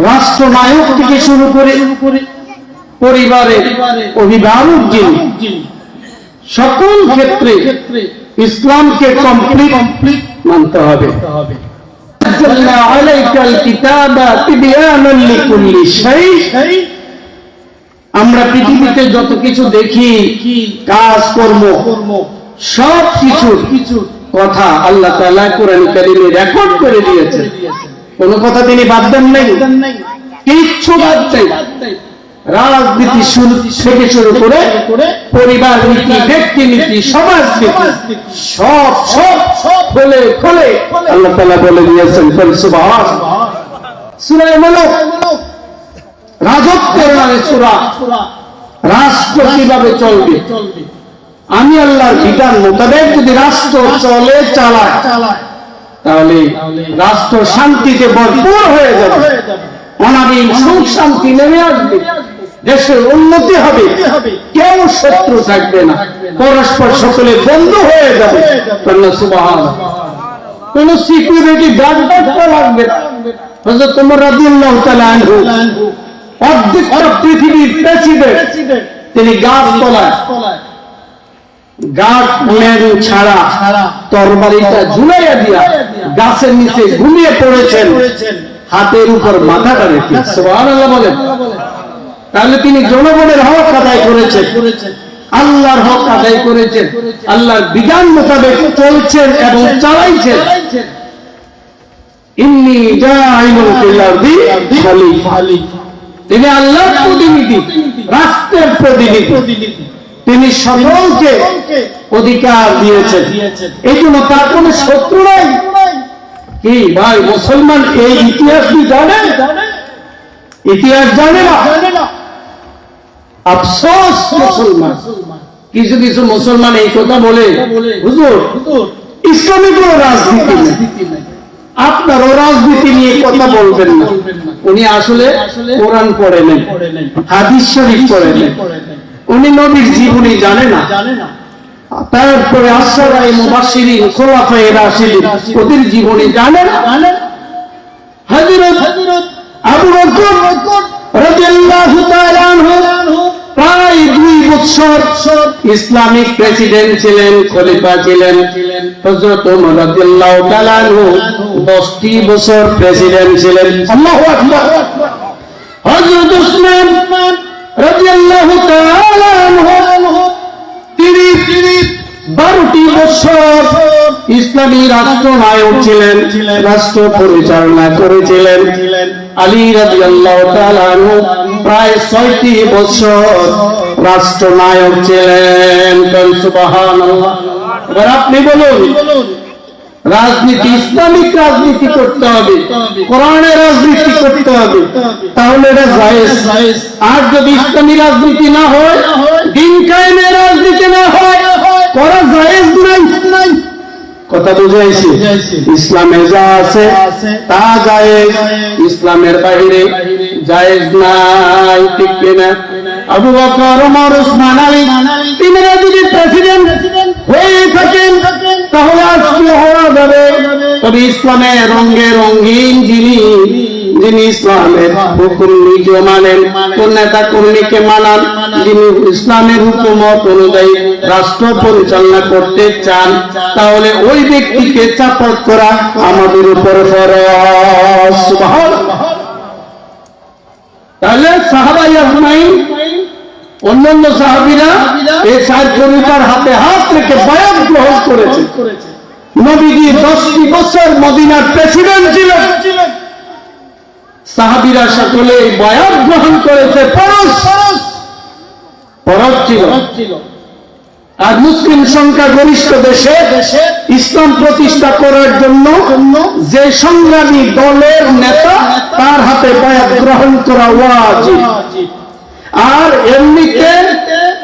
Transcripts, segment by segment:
রাষ্ট্রনায়ক থেকে শুরু করে পরিবারের অভিভাবক যিনি, সকল ক্ষেত্রে ইসলামকে কমপ্লিট মানতে হবে। আমরা পৃথিবীতে যত কিছু দেখি, কাজ কর্ম, সব কিছু কথা আল্লাহ তাআলা কোরআন কারীমে রেকর্ড করে দিয়েছেন। কোন কথা তিনি বাদ দেন নাই, কিচ্ছু বাদ দেন। রাজনীতি থেকে শুরু করে পরিবার নীতি, ব্যক্তি নীতি, সমাজ নীতি, সব খোলে আল্লাহ তাআলা বলে দিয়েছেন। সুবহানাল্লাহ। সূরা মুলক রাজত্বের নামে সূরা। রাষ্ট্র কিভাবে চলবে, আমি আল্লাহর বিধান মোতাবেক যদি রাষ্ট্র চলে চালায়, তাহলে রাষ্ট্র শান্তিতে ভরপুর হয়ে যাবে, অনাবিল সুখ শান্তি নেমে আসবে, দেশের উন্নতি হবে, কেউ শত্রু থাকবে না, পরস্পর সকলে বন্ধু হয়ে যাবে। সুবহানাল্লাহ। কোন সিকিউরিটি গার্ড লাগবে না। হযরত ওমর রাদিয়াল্লাহু তাআলা আনহু অর্ধেকটা পৃথিবীর প্রেসিডেন্ট, তিনি গাছ তলায় গাছ ম্যান ছাড়া তরবারিটা ঝুলাইয়া দিয়া গাছের নিচে ঘুমিয়ে পড়েছেন, হাতের উপর মাথাটা রেখে। সুবহানাল্লাহ বলেন। তাহলে তিনি জনগণের হক আদায় করেছেন, আল্লাহর হক আদায় করেছেন, আল্লাহর বিধান মোতাবেক চলছেন এবং চালাইছেন। ইন্নী জাইলুন ফিল আরদি খলিফা। তিনি আল্লাহর প্রতিনিধি, রাষ্ট্রের প্রতিনিধি, তিনি সকলকে অধিকার দিয়েছেন। এই জন্য তার কোন শত্রু নাই। কি ভাই মুসলমান এই ইতিহাস কি জানে? ইতিহাস জানে না। আফসোস মুসলমান, কিছু কিছু মুসলমান এই কথা বলে, হুজুর ইসলামী কোন রাজনীতি নেই, আপনারও রাজনীতি নিয়ে কথা বলবেন না। উনি আসলে কোরআন পড়ে নেন, হাদিস শরীফ পড়ে নেন, উনি নবীর জীবনী জানে না। তারপরে আশরায়ে মুবাশশিরিন, খোলাফায়ে রাশিদিন, ওদের জীবনী জানে না। হযরত আবু বকর রাদিয়াল্লাহু তাআলা আনহু প্রায় 2 বছর ইসলামিক প্রেসিডেন্ট ছিলেন, খলিফা ছিলেন। হযরত ওমর রাদিয়াল্লাহু তাআলা আনহু 10টি বছর প্রেসিডেন্ট ছিলেন। আল্লাহু আকবার। হযরত উসমান রাদিয়াল্লাহু তাআলা আনহু তিনি 12টি বছর ইসলামী রাষ্ট্রনায়ক ছিলেন, রাষ্ট্র পরিচালনা করেছিলেন। আলী রাদিয়াল্লাহু তাআলা আনহু প্রায় 6টি বছর রাষ্ট্রনায়ক ছিলেন। সুবহানাল্লাহ। এবার আপনি বলুন, রাজনীতি ইসলামিক রাজনীতি করতে হবে, কোরআনের রাজনীতি করতে হবে, তাহলে এটা জায়েজ। আর যদি ইসলামী রাজনীতি না হয়, দিন কায়েমের রাজনীতি না হয়, করা জায়েজ নাই। কথা বুঝাইছি? ইসলামে যা আছে তা জায়েজ, ইসলামের বাইরে জায়েজ নাই। ঠিক কিনা? আবু বকর, ওমর, উসমান, আলী তিনরা যদি প্রেসিডেন্ট হয়ে থাকেন তাহলে আজকে হওয়া যাবে। তবে ইসলামের রঙে রঙিন যিনি ইসলামের হুকুম নিজে মানেন, কোন নেতা কর্মীকে মানান, যিনি ইসলামের হুকুমত অনুযায়ী রাষ্ট্র পরিচালনা করতে চান, তাহলে ওই ব্যক্তিকে চাপত করা আমাদের উপর ফরজ। সুবহানাল্লাহ। তাহলে সাহাবায়ে আজমাইন, অন্যান্য সাহাবীরা এই 4 খলিফার হাতে হাত রেখে বায়াত গ্রহণ করেছে। নবীজি 10টি বছর মদিনার প্রেসিডেন্ট ছিলেন, সাহাবীরা সকলে বায়াত গ্রহণ করেছে। ফরজ ছিল। আর মুসলিম সংখ্যা গরিষ্ঠ দেশে ইসলাম প্রতিষ্ঠা করার জন্য যে সংগ্রামী দলের নেতা, তার হাতে বায়াত গ্রহণ করা ওয়াজিব। আর এমনিতে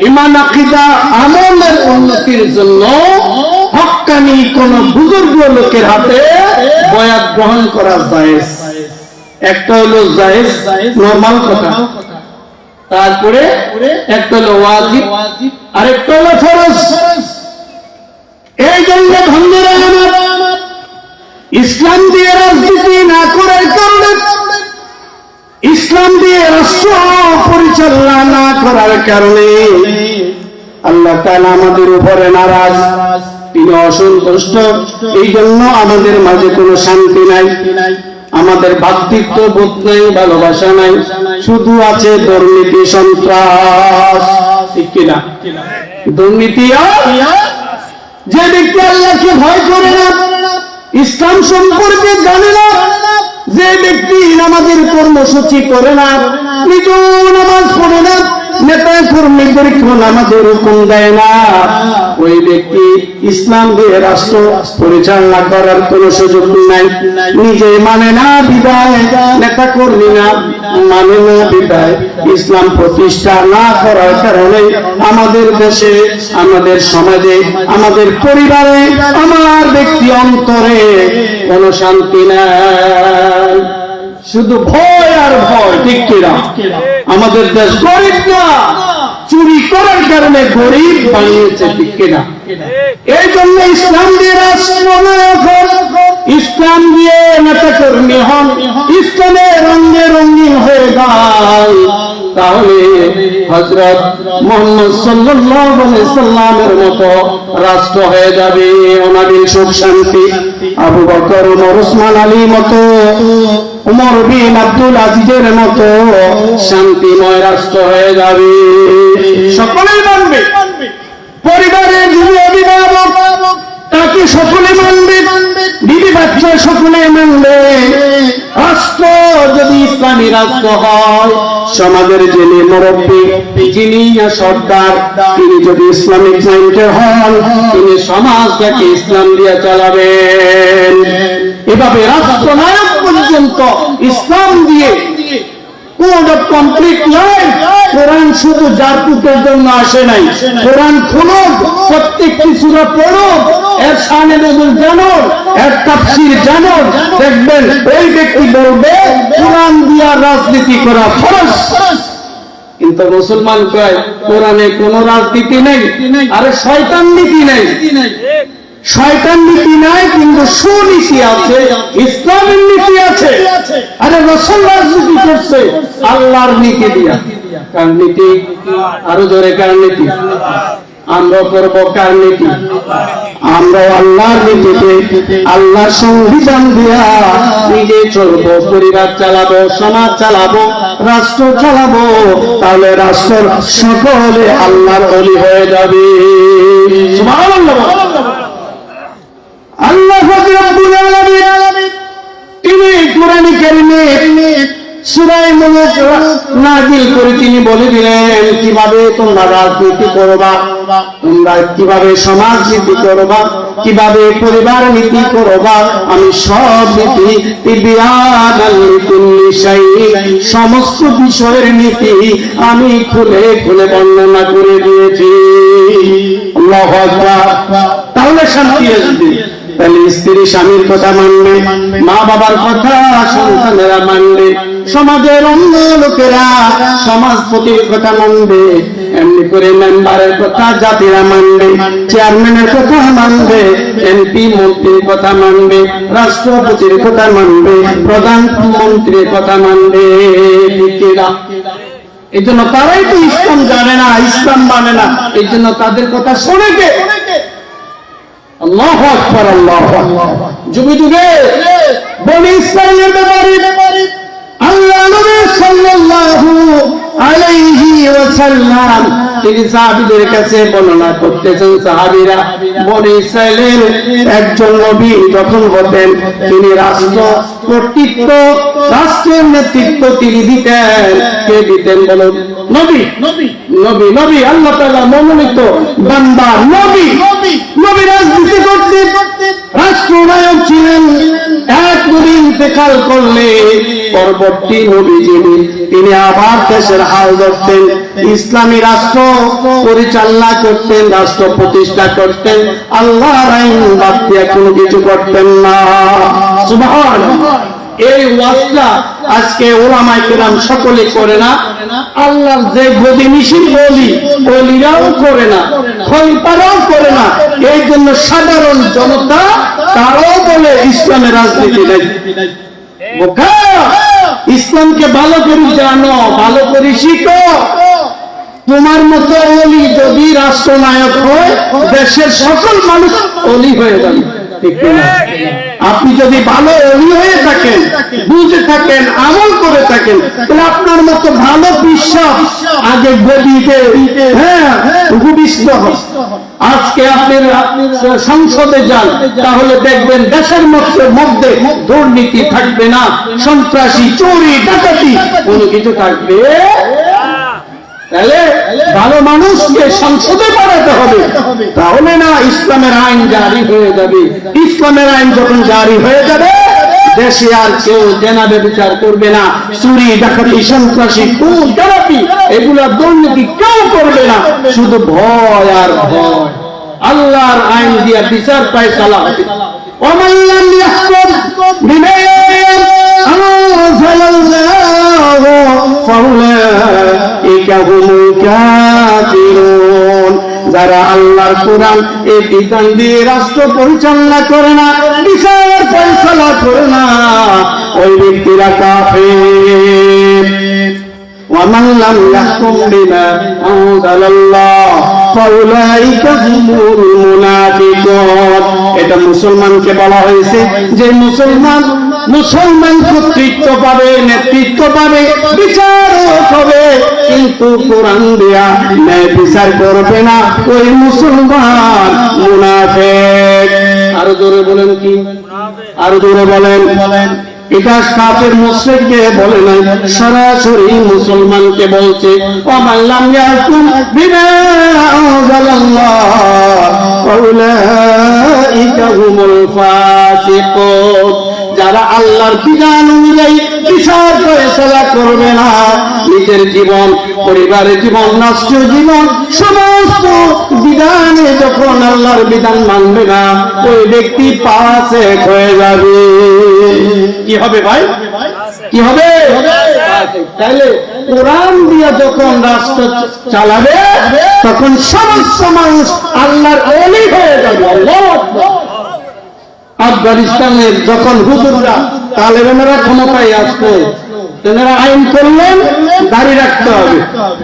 ঈমান, আকীদা, আমলের উন্নতির জন্য হক্কানি কোন বুজুর্গ লোকের হাতে বায়াত গ্রহণ করা জায়েজ। একটা হলো জায়েজ, নরমাল কথা, তারপরে একটা হলো ওয়াজিব, আর একটা হলো ফরজ। এই জন্য বন্ধুরা আমার, ইসলাম দিয়ে রাজনীতি না করার কারণে ইসলাম দিয়ে রাষ্ট্র পরিচালনা না করার কারণে আল্লাহ তাআলা আমাদের উপরে নারাজ, তিনি অসন্তুষ্ট। এই জন্য আমাদের মাঝে কোনো শান্তি নাই, আমাদের ভ্রাতৃত্ব বোধ নাই, ভালোবাসা নাই, শুধু আছে দুর্নীতি, সন্ত্রাস। ঠিক কিনা? দুর্নীতি। যে ব্যক্তি আল্লাহকে ভয় করে না, ইসলাম সম্পর্কে জানে না, যে ব্যক্তি নামাজের কর্মসূচি করে না, নিজেও নামাজ পড়ে না, নেতা কর্মীদেরকেও নামাজের হুকুম দেয় না, ওই ব্যক্তি ইসলাম দিয়ে রাষ্ট্র পরিচালনা করার কোন সুযোগ নাই। নিজে মানে না বিদায়, নেতা কর্মী না মানে না বিদায়, ইসলাম প্রতিষ্ঠা না করার কারণে আমাদের দেশে, আমাদের সমাজে, আমাদের পরিবারে, আমার ব্যক্তি অন্তরে কোন শান্তি নাই, শুধু ভয় আর ভয়। ঠিক কিনা? আমাদের দেশ গরিব না, চুরি করার কারণে গরিব বানিয়েছে। ঠিক কিনা? এই জন্য ইসলাম দিয়ে রাষ্ট্রনায়ক হন, ইসলাম দিয়ে নেতা কর্মী হন, ইসলামের রঙে রঙিন হয়ে যায়, তাহলে হযরত মুহাম্মদ সাল্লাল্লাহু আলাইহি সাল্লামের মতো রাষ্ট্র হয়ে যাবে, অনাবিল সুখ শান্তি। আবু বকর, ওমর, ওসমান আলীর মতো, উমর বিন আব্দুল আজিজের মতো শান্তিময় রাষ্ট্র হয়ে যাবে। সকলেই মানবে, পরিবারের যিনি অভিভাবক তাকে সকলে মানবে, বিবি বাচ্চা সকলে মানবে। রাষ্ট্র যদি ইসলামী রাষ্ট্র হয়, সমাজের যিনি মুরব্বী, যিনি সর্দার, তিনি যদি ইসলামিক মাইন্ডের হন, তিনি সমাজটাকে ইসলাম দিয়ে চালাবেন। এভাবে রাষ্ট্রনায়ক পর্যন্ত ইসলাম দিয়ে কোড অফ কমপ্লিট লাইফ। কোরআন শুধু জাতির জন্য আসে নাই, কোরআন খুলো, প্রত্যেকটি সূরা পড়ো, এর শানে নজুল জানো, এর তাফসীর জানো, দেখবেন ওই ব্যক্তি বলবে কোরআন দিয়া রাজনীতি করা ফরজ। কিন্তু মুসলমান কয় কোরআনে কোনো রাজনীতি নেই। আরে শয়তান নীতি নেই, শয়তান নীতি নাই, কিন্তু সুনীতি আছে, ইসলামের নীতি আছে। আরে রাসূল রাজনীতি করছে আল্লাহর নীতি দিয়া। কার নীতি? আরো জোরে, কার নীতি? আমরা করব কার নীতি? আমরা আল্লাহর নীতিতে, আল্লাহর সংবিধান দিয়া নিজে চলবো, পরিবার চালাবো, সমাজ চালাবো, রাষ্ট্র চালাবো, তাহলে রাষ্ট্র সকলে আল্লাহর ওলি হয়ে যাবে। সুবহানাল্লাহ। আল্লাহ রাব্বুল আলামিন তিনি কোরআনে কারীমে সূরা মুলক নাযিল করে তিনি বলে দিলেন কিভাবে তোমরা রাজনীতি করবা, তোমরা কিভাবে সমাজ নীতি করবা, কিভাবে পরিবার নীতি করবা। আমি সব নীতি তিবিয়ানাল লিকুল্লি শাইইন, সমস্ত বিষয়ের নীতি আমি খুলে খুলে বর্ণনা করে দিয়েছি। আল্লাহু আকবার। তাহলে শান্তি আসবে। তাহলে স্ত্রী স্বামীর কথা মানবে, মা বাবার কথা সন্তানেরা মানবে, সমাজের অন্য লোকেরা সমাজপতির কথা মানবে, এমনি করে মেম্বারের কথা জাতিরা মানবে, চেয়ারম্যানের কথা মানবে, এমপি মন্ত্রীর কথা মানবে, রাষ্ট্রপতির কথা মানবে, প্রধানমন্ত্রীর কথা মানবে। এই জন্য তারাই তো ইসলাম জানে না, ইসলাম মানে না, এই জন্য তাদের কথা শোনে কে? আল্লাহু আকবার, আল্লাহু আকবার। যুগে যুগে বনি ইসরাঈলের ব্যাপারে আল্লাহ নবী সাল্লাল্লাহু আলাইহি ওয়াসাল্লাম তিনি সাহাবীদের কাছে বর্ণনা করতেছেন। সাহাবীরা বনি ইসরাঈলের একজন নবী যখন হতেন, তিনি রাষ্ট্র কর্তৃত্ব, রাষ্ট্রের নেতৃত্ব তিনি দিতেন। কে দিতেন বলুন? নবী। নবী নবী আল্লাহ তাআলা মনোনীত বান্দা নবী। নবী রাজনীতি করতেন, রাষ্ট্রনায়ক ছিলেন। এক নবী ইন্তেকাল করলে পরবর্তী নবী যিনি, তিনি আবার দেশের হাল ধরতেন, ইসলামী রাষ্ট্র পরিচালনা করতেন, রাষ্ট্র প্রতিষ্ঠা করতেন, আল্লাহর আইন বাদ দিয়ে কোনো কিছু করতেন না। সুবহানাল্লাহ। এই ওয়াজটা আজকে ওলামায়ে কেরাম সকলে করে না, আল্লাহর যে গদিনিশীর ওলিরাও করে না, খলিফারাও করে না। এই জন্য সাধারণ জনতা তারাও বলে ইসলামের রাজনীতি নেই। ইসলামকে ভালো করে জানো, ভালো করে শিখো। তোমার মতো অলি যদি রাষ্ট্রনায়ক হয়, দেশের সকল মানুষ অলি হয়ে যাবে, ঠিক না? আপনি যদি ভালো অলি হয়ে থাকেন, বুঝে থাকেন, আমল করে থাকেন, তাহলে আপনার মতো ভালো বিশ্বাস আগে গদিতে ভূমিষ্ঠ হয়। আজকে আপনি সংসদে যান, তাহলে দেখবেন দেশের মধ্যে দুর্নীতি থাকবে না, সন্ত্রাসী, চুরি, ডাকাতি কোনো কিছু থাকবে। তাহলে ভালো মানুষকে সংসদে পাঠাতে হবে, তাহলে না ইসলামের আইন জারি হয়ে যাবে। ইসলামের আইন যখন জারি হয়ে যাবে, দেশে আর কেউ জেনাবে বিচার করবে না, চুরি, ডাকাতি, সন্ত্রাসী, খুন, ডাকাতি, এগুলা দুর্নীতি কেউ করবে না। শুধু ভয় আর ভয়, আল্লাহর আইন দিয়া বিচার ফায়সালা হবে। ومن لم يحكم بما أنزل الله فأولئك هم الكافرون। যারা আল্লাহর কোরআন এই বিধান দিয়ে রাষ্ট্র পরিচালনা করে না, বিচার ফয়সালা করে না, ওই ব্যক্তিরা কাফের। ومن لم يحكم بما أنزل الله فأولئك هم المنافقون। এটা মুসলমানকে বলা হয়েছে যে মুসলমান কর্তৃত্ব পাবে, নেতৃত্ব পাবে, বিচারক হবে, কিন্তু কোরআন দিয়া ন্যায় বিচার করবে না, ওই মুসলমান মুনাফিক। আরো জোরে বলেন কি? আরো জোরে বলেন। এটা কাফের মুশরিককে বলে নাই, সরাসরি মুসলমানকে বলছে। ওমান লাম ইয়াকুম বিমা আনজালাল্লাহ ফাউলাইকা হুমুল ফাসিকুন। যারা আল্লাহর বিধান অনুযায়ী বিচার ফয়সালা করবে না, নিজের জীবন, পরিবারের জীবন, রাষ্ট্রীয় জীবন, সমস্ত বিধানে যখন আল্লাহর বিধান মানবে না, ওই ব্যক্তি ফাসিক হয়ে যাবে। কি হবে ভাই? কি হবে? তাহলে কোরআন দিয়ে যখন রাষ্ট্র চালাবে, তখন সমস্ত মানুষ আল্লাহর ওলি হয়ে যাবে। আল্লাহু আকবার। আফগানিস্তানের যখন হুজুররা, তালেবানরা ক্ষমতায় আসতো, তেনারা আইন করলেন দাড়ি রাখতে হবে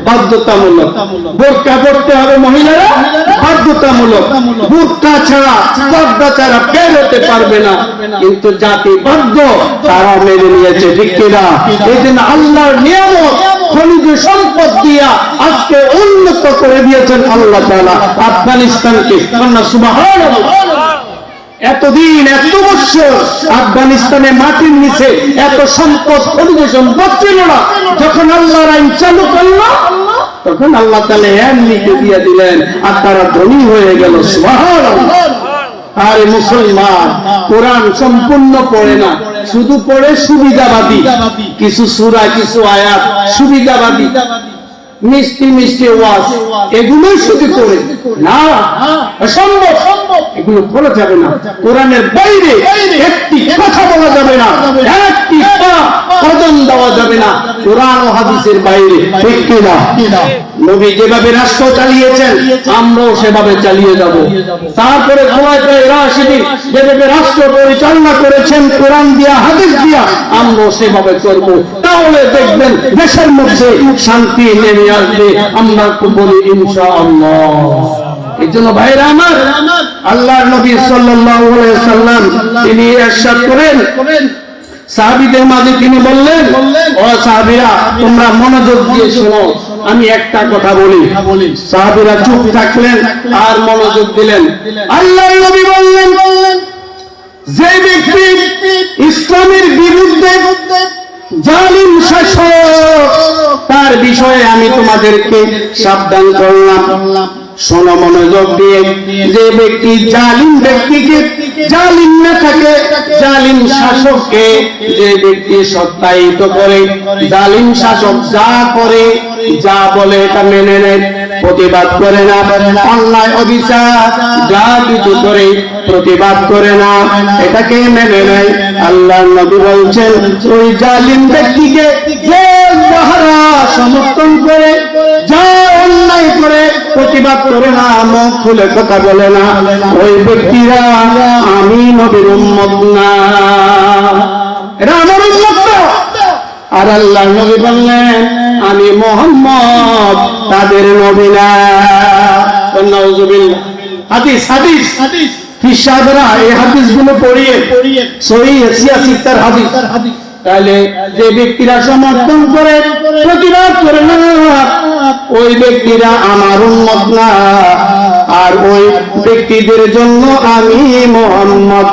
বাধ্যতামূলক, বোরকা পড়তে হবে মহিলারা বাধ্যতামূলক, বোরকা ছাড়া, পর্দা ছাড়া বের হতে পারবে না। কিন্তু জাতি বাধ্য, তারা মেনে নিয়েছে, ঠিক কিনা? এই জন্য আল্লাহর নিয়ামত, খনিজ সম্পদ দিয়া আজকে উন্নত করে দিয়েছেন আল্লাহ তাআলা আফগানিস্তানকে। সুবহানাল্লাহ। এতদিন, এত বছর আফগানিস্তানে মাটির নিচে এত সম্পদ, খনিজ সম্পদ ছিল না। যখন আল্লাহর আইন চালু করলো, তখন আল্লাহ তাআলা এমনিতে দিয়ে দিলেন, আর তারা ধনী হয়ে গেল। সুবহানাল্লাহ। আর মুসলমান কোরআন সম্পূর্ণ পড়ে না, শুধু পড়ে সুবিধাবাদী কিছু সূরা, কিছু আয়াত, সুবিধাবাদী মিষ্টি মিষ্টি ওয়াজ, এগুলোই শুধু করে না, অসম্ভব। এগুলো করা যাবে না। কোরআনের বাইরে একটি কথা বলা যাবে না, একটি কদম দেওয়া যাবে না কোরআন ও হাদিসের বাইরে, ঠিক কিনা? নবী যেভাবে রাষ্ট্র চালিয়েছেন, আমরাও সেভাবে চালিয়ে যাব। তারপরে খোলাফায়ে রাশিদিন যেভাবে রাষ্ট্র পরিচালনা করেছেন কোরআন দিয়া, হাদিস দিয়া, আমরাও সেভাবে করব। তাহলে দেখবেন দেশের মধ্যে শান্তি নেমে আসবে। আমরা বলি ইনশাআল্লাহ। এই জন্য ভাইরা আমার, আল্লাহর নবী সাল্লাল্লাহু আলাইহি সাল্লাম তিনি ইরশাদ করেন, সাহাবীদের মাঝে তিনি বললেন, ও সাহাবীরা, তোমরা মনোযোগ দিয়ে শোনো, আমি একটা কথা বলি। সাহাবীরা চুপ থাকলেন আর মনোযোগ দিলেন। আল্লাহর নবী বললেন, যে ব্যক্তি ইসলামের বিরুদ্ধে জালিম শাসক, তার বিষয়ে আমি তোমাদেরকে সাবধান করলাম। শোনো মনোযোগ দিয়ে, যে ব্যক্তি জালিম ব্যক্তিকে, জালিম নেতাকে, জালিম শাসককে, যে ব্যক্তি সত্যায়িত করে, জালিম শাসক যা করে, যা বলে এটা মেনে নেয়, প্রতিবাদ করে না, অন্যায় অবিচার যা কিছু করে প্রতিবাদ করে না, এটাকে মেনে নেয়, আল্লাহর নবী বলছেন, ওই জালিম ব্যক্তিকে যে যাহারা সমর্থন করে, যা অন্যায় করে প্রতিবাদ করে না, মুখ খুলে কথা বলে না, ওই ব্যক্তিরা আমি নবীর উম্মত না, এরা আমার উম্মত না। আর আল্লাহ নবী বললেন আমি মুহাম্মদ তাদের নবী না। নাউযুবিল্লাহ। হাদিস হাদিস হাদিস ফিসাদরা এই হাদিসগুলো পড়িয়ে সহিহ সিয়াসিতার হাদিস। তাহলে যে ব্যক্তিরা সমর্থন করে প্রতিবাদ করে না ওই ব্যক্তিরা আমার উম্মত না, আর ওই ব্যক্তিদের জন্য আমি মুহাম্মদ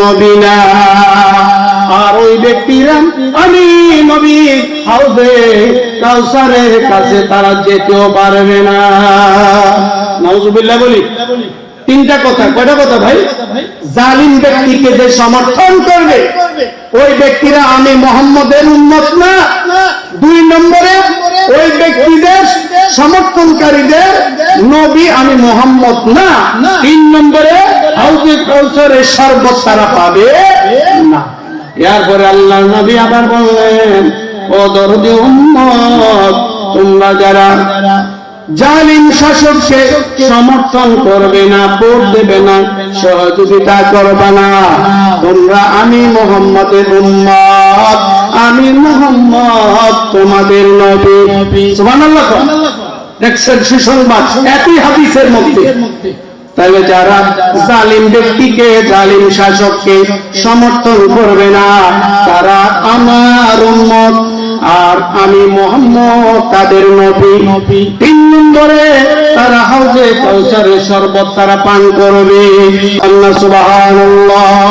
নবী না। আর ওই ব্যক্তিরা আমি নবী হাউজে কাউসারের কাছে তারা যেতেও পারবে না। নাউযুবিল্লাহ বলি। তিনটা কথা। কয়টা কথা ভাই? জালিম ব্যক্তিকে যে সমর্থন করবে ওই ব্যক্তিরা আমি মুহাম্মদের উম্মত না। 2 নম্বরে ওই ব্যক্তিদের সমর্থনকারীদের নবী আমি মুহাম্মদ না। 3 নম্বরে হাউজে কাউসারের শরবত তারা পাবে না। এরপরে আল্লাহ নবী আবার বললেন ও দরদি উম্মত, তোমরা যারা জালিম শাসককে সমর্থন করবে না, ভোট দেবে না, সহযোগিতা করবে না, তোমরা আমি মুহাম্মদের উম্মত, আমি মুহাম্মদ তোমাদের নবী। সুবহানাল্লাহ। দেখছেন সুসংবাদ একই হাদিসের মধ্যে। তাহলে যারা জালিম ব্যক্তিকে জালিম শাসককে সমর্থন করবে না তারা আমার উম্মত, আর আমি মুহাম্মদ তাদের নবী। 3 নম্বরে তারা হাউজে কাউসারের শরবত তারা পান করবে। আল্লাহ সুবহানাল্লাহ।